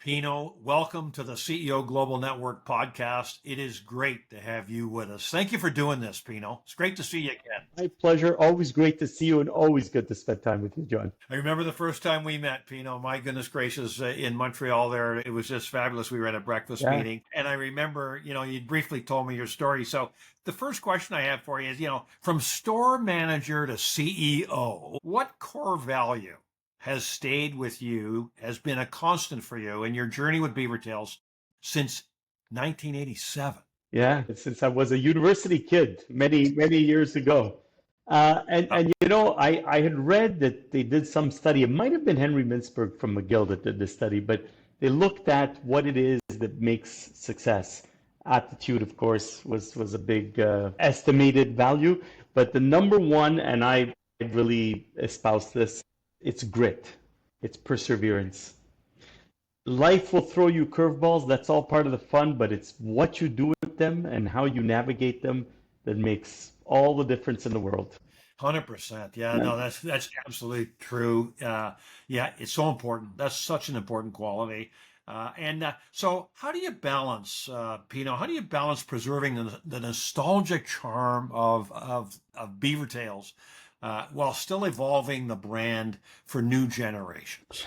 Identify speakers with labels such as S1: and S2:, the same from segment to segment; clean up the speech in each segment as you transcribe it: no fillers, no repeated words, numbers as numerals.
S1: Pino, welcome to the CEO Global Network podcast. It is great to have you with us. Thank you for doing this, Pino. It's great to see you again.
S2: My pleasure. Always great to see you and always good to spend time with you, John.
S1: I remember the first time we met, Pino. My goodness gracious, in Montreal there. It was just fabulous. We were at a breakfast meeting. And I remember, you briefly told me your story. So the first question I have for you is, from store manager to CEO, what core value has stayed with you, has been a constant for you in your journey with Beaver Tails since 1987?
S2: Yeah, since I was a university kid many, many years ago. I had read that they did some study. It might have been Henry Mintzberg from McGill that did this study, but they looked at what it is that makes success. Aptitude, of course, was a big estimated value, but the number one, and I really espouse this, it's grit, it's perseverance. Life will throw you curveballs. That's all part of the fun, but it's what you do with them and how you navigate them that makes all the difference in the world.
S1: 100%. Yeah, no, that's absolutely true. Yeah, it's so important. That's such an important quality. So how do you balance, Pino, how do you balance preserving the nostalgic charm of Beaver Tails while still evolving the brand for new generations?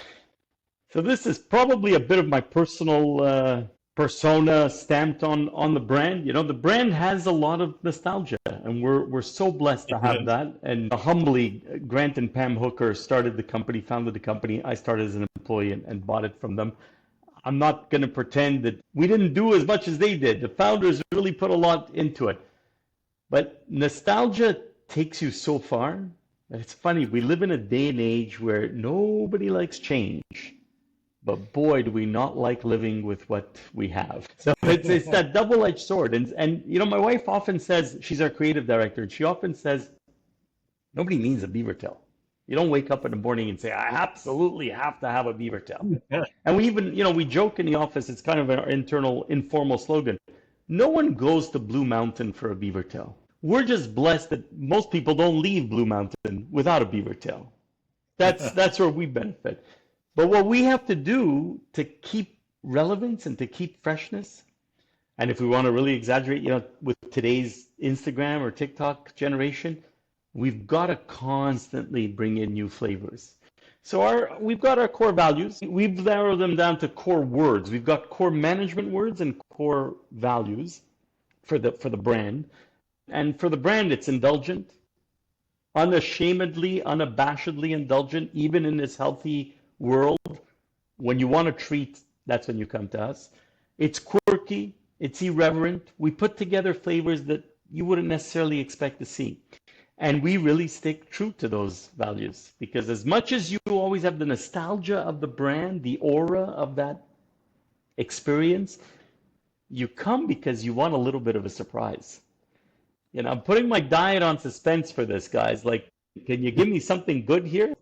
S2: So this is probably a bit of my personal persona stamped on the brand. The brand has a lot of nostalgia, and we're so blessed to have that. And humbly, Grant and Pam Hooker started the company, founded the company. I started as an employee and bought it from them. I'm not going to pretend that we didn't do as much as they did. The founders really put a lot into it. But nostalgia takes you so far. It's funny, we live in a day and age where nobody likes change. But boy, do we not like living with what we have. So it's that double-edged sword. And my wife often says, she's our creative director, and she often says, nobody needs a beaver tail. You don't wake up in the morning and say, I absolutely have to have a beaver tail. And we even, we joke in the office, it's kind of our internal informal slogan. No one goes to Blue Mountain for a beaver tail. We're just blessed that most people don't leave Blue Mountain without a beaver tail. That's where we benefit. But what we have to do to keep relevance and to keep freshness, and if we want to really exaggerate, with today's Instagram or TikTok generation, we've got to constantly bring in new flavors. So we've got our core values. We've narrowed them down to core words. We've got core management words and core values for the brand. And for the brand, it's indulgent, unashamedly, unabashedly indulgent, even in this healthy world. When you want a treat, that's when you come to us. It's quirky, it's irreverent. We put together flavors that you wouldn't necessarily expect to see. And we really stick true to those values, because as much as you always have the nostalgia of the brand, the aura of that experience, you come because you want a little bit of a surprise. I'm putting my diet on suspense for this, guys. Like, can you give me something good here?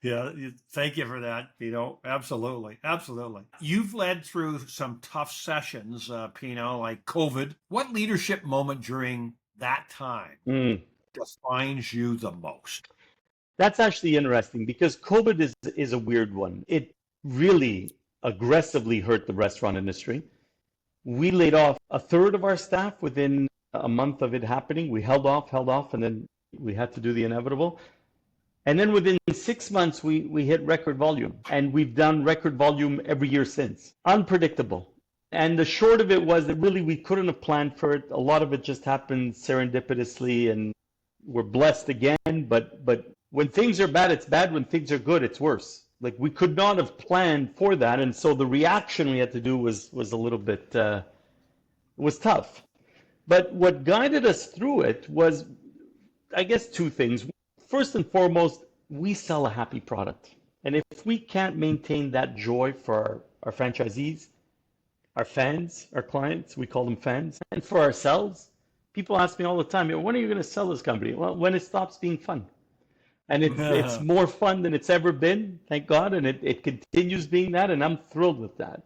S1: Yeah, thank you for that, Pino. Absolutely. Absolutely. You've led through some tough sessions, Pino, like COVID. What leadership moment during that time defines you the most?
S2: That's actually interesting, because COVID is a weird one. It really aggressively hurt the restaurant industry. We laid off a third of our staff within a month of it happening. We held off, and then we had to do the inevitable. And then within 6 months, we hit record volume, and we've done record volume every year since. Unpredictable. And the short of it was that really we couldn't have planned for it. A lot of it just happened serendipitously, and we're blessed again. But when things are bad, it's bad. When things are good, it's worse. Like, we could not have planned for that. And so the reaction we had to do was a little bit, was tough. But what guided us through it was, I guess, two things. First and foremost, we sell a happy product. And if we can't maintain that joy for our franchisees, our fans, our clients, we call them fans, and for ourselves, people ask me all the time, when are you going to sell this company? Well, when it stops being fun. And it's more fun than it's ever been, thank God, and it continues being that, and I'm thrilled with that.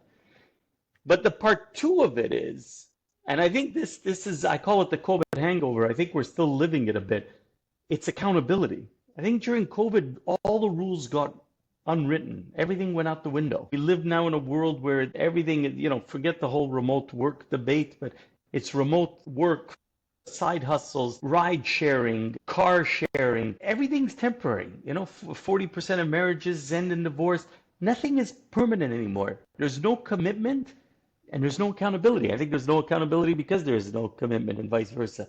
S2: But the part two of it is, and I think this is, I call it the COVID hangover. I think we're still living it a bit. It's accountability. I think during COVID, all the rules got unwritten. Everything went out the window. We live now in a world where everything, forget the whole remote work debate, but it's remote work, side hustles, ride sharing, car sharing. Everything's temporary. 40% of marriages end in divorce. Nothing is permanent anymore. There's no commitment and there's no accountability. I think there's no accountability because there is no commitment and vice versa.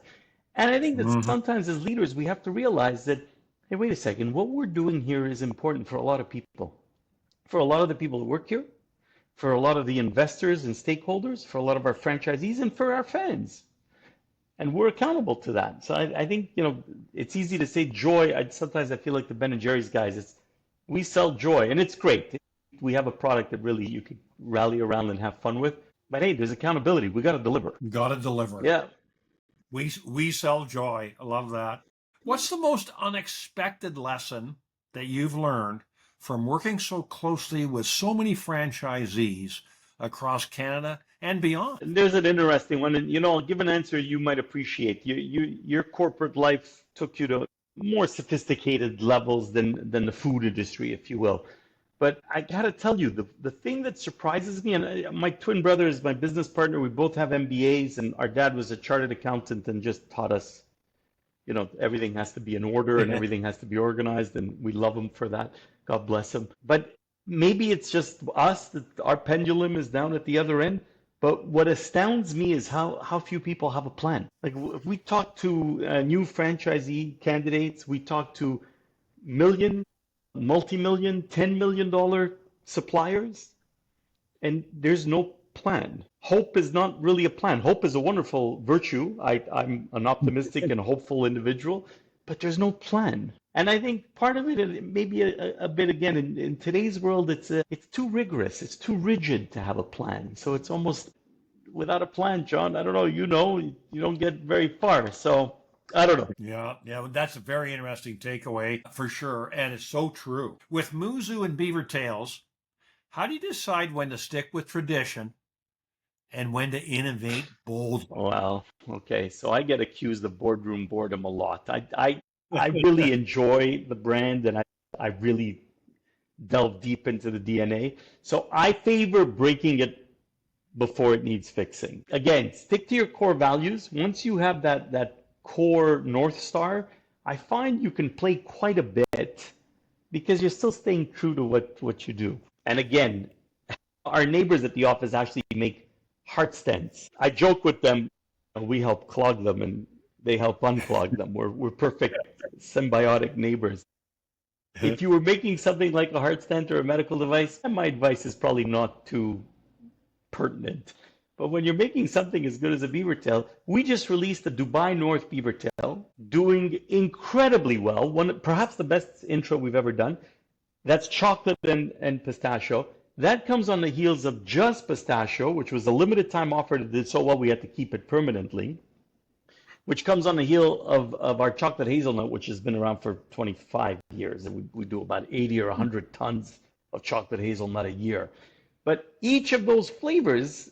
S2: And I think that sometimes as leaders, we have to realize that, hey, wait a second, what we're doing here is important for a lot of people. For a lot of the people that work here, for a lot of the investors and stakeholders, for a lot of our franchisees, and for our fans. And we're accountable to that. So I think, it's easy to say joy. Sometimes I feel like the Ben & Jerry's guys, we sell joy, and it's great. We have a product that really you could rally around and have fun with. But hey, there's accountability. We got to deliver.
S1: Got to deliver.
S2: Yeah.
S1: We sell joy. I love that. What's the most unexpected lesson that you've learned from working so closely with so many franchisees across Canada and beyond?
S2: There's an interesting one, and I'll give an answer you might appreciate. Your corporate life took you to more sophisticated levels than the food industry, if you will. But I got to tell you, the thing that surprises me, and my twin brother is my business partner. We both have MBAs, and our dad was a chartered accountant and just taught us, everything has to be in order and everything has to be organized, and we love him for that. God bless him. But maybe it's just us that our pendulum is down at the other end. But what astounds me is how few people have a plan. Like if we talk to new franchisee candidates, we talk to multi-million, $10 million suppliers, and there's no plan. Hope is not really a plan. Hope is a wonderful virtue. I'm an optimistic and hopeful individual, but there's no plan. And I think part of it, maybe a bit again, in today's world, it's too rigorous. It's too rigid to have a plan. So it's almost without a plan, John, I don't know, you don't get very far. So I don't know.
S1: Yeah, that's a very interesting takeaway for sure. And it's so true. With Muzu and Beaver Tails, how do you decide when to stick with tradition and when to innovate boldly?
S2: Well, okay. So I get accused of boardroom boredom a lot. I really enjoy the brand, and I really delve deep into the DNA. So I favor breaking it before it needs fixing. Again, stick to your core values. Once you have that core North Star, I find you can play quite a bit because you're still staying true to what you do. And again, our neighbors at the office actually make heart stents. I joke with them, we help clog them and they help unclog them. We're perfect symbiotic neighbors. If you were making something like a heart stent or a medical device, my advice is probably not too pertinent. But when you're making something as good as a beaver tail, we just released the Dubai North beaver tail, doing incredibly well. Perhaps the best intro we've ever done. That's chocolate and pistachio. That comes on the heels of just pistachio, which was a limited time offer that did so well we had to keep it permanently, which comes on the heel of our chocolate hazelnut, which has been around for 25 years. And we do about 80 or 100 tons of chocolate hazelnut a year. But each of those flavors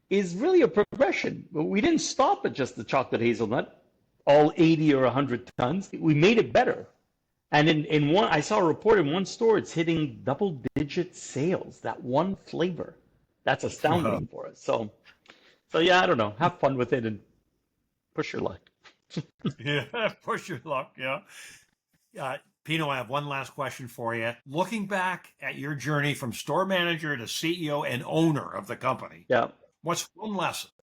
S2: is really a progression. We didn't stop at just the chocolate hazelnut, all 80 or 100 tons. We made it better. And in one, I saw a report in one store, it's hitting double-digit sales, that one flavor. That's astounding for us. So yeah, I don't know. Have fun with it and push your luck.
S1: Yeah, push your luck, yeah. Pino, I have one last question for you. Looking back at your journey from store manager to CEO and owner of the company, what's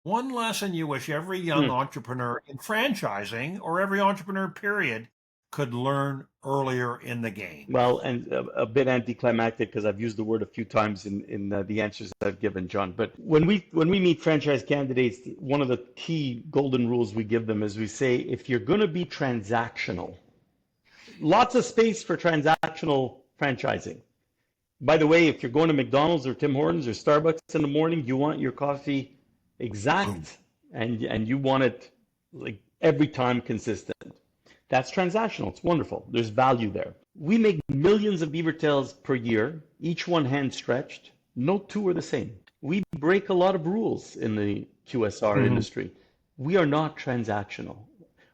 S1: one lesson you wish every young entrepreneur in franchising or every entrepreneur period could learn earlier in the game?
S2: Well, and a bit anticlimactic because I've used the word a few times in the answers that I've given, John. But when we meet franchise candidates, one of the key golden rules we give them is we say, if you're going to be transactional, lots of space for transactional franchising. By the way, if you're going to McDonald's or Tim Hortons or Starbucks in the morning, you want your coffee exact and you want it like every time consistent. That's transactional. It's wonderful. There's value there. We make millions of beaver tails per year, each one hand stretched. No two are the same. We break a lot of rules in the QSR industry. We are not transactional.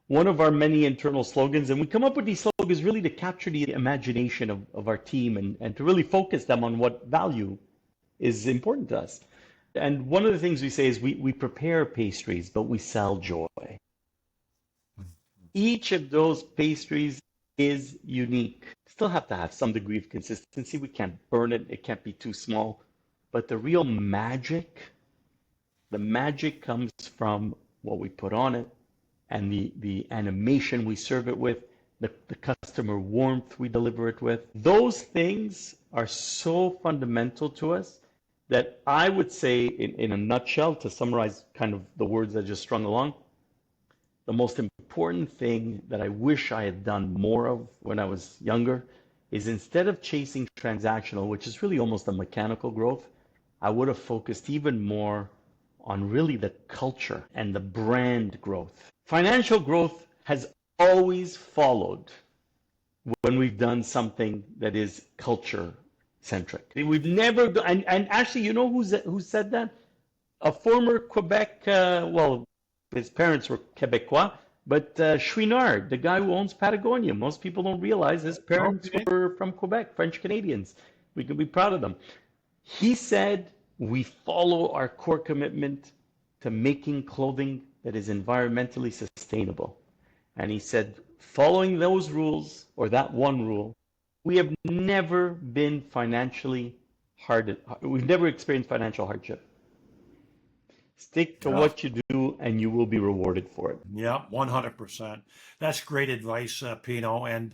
S2: one of our many internal slogans. And we come up with these slogans really to capture the imagination of our team and to really focus them on what value is important to us. And one of the things we say is we prepare pastries, but we sell joy. Each of those pastries is unique. Still have to have some degree of consistency. We can't burn it. It can't be too small. But the real magic, the magic comes from what we put on it and the animation we serve it with, the customer warmth we deliver it with. Those things are so fundamental to us that I would say, in a nutshell, to summarize kind of the words I just strung along, the most important thing that I wish I had done more of when I was younger is instead of chasing transactional, which is really almost a mechanical growth, I would have focused even more on really the culture and the brand growth. Financial growth has always followed when we've done something that is culture centric. We've never, and actually, you know who said that? A former Quebec, well, his parents were Quebecois, but Chouinard, the guy who owns Patagonia, most people don't realize his parents were from Quebec, French Canadians. We can be proud of them. He said, we follow our core commitment to making clothing that is environmentally sustainable. And he said, following those rules, or that one rule, we have never been financially hard. We've never experienced financial hardship. Stick to what you do and you will be rewarded for it.
S1: Yeah, 100%. That's great advice, Pino. And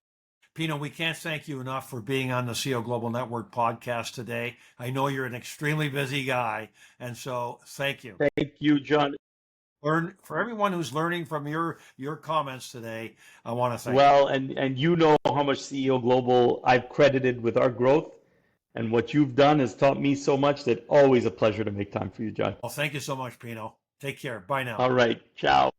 S1: Pino, we can't thank you enough for being on the CEO Global Network podcast today. I know you're an extremely busy guy, and so thank you.
S2: Thank you, John.
S1: For everyone who's learning from your comments today, I want to thank you.
S2: Well, and you know how much CEO Global I've credited with our growth, and what you've done has taught me so much that always a pleasure to make time for you, John.
S1: Well, thank you so much, Pino. Take care. Bye now.
S2: All right. Ciao.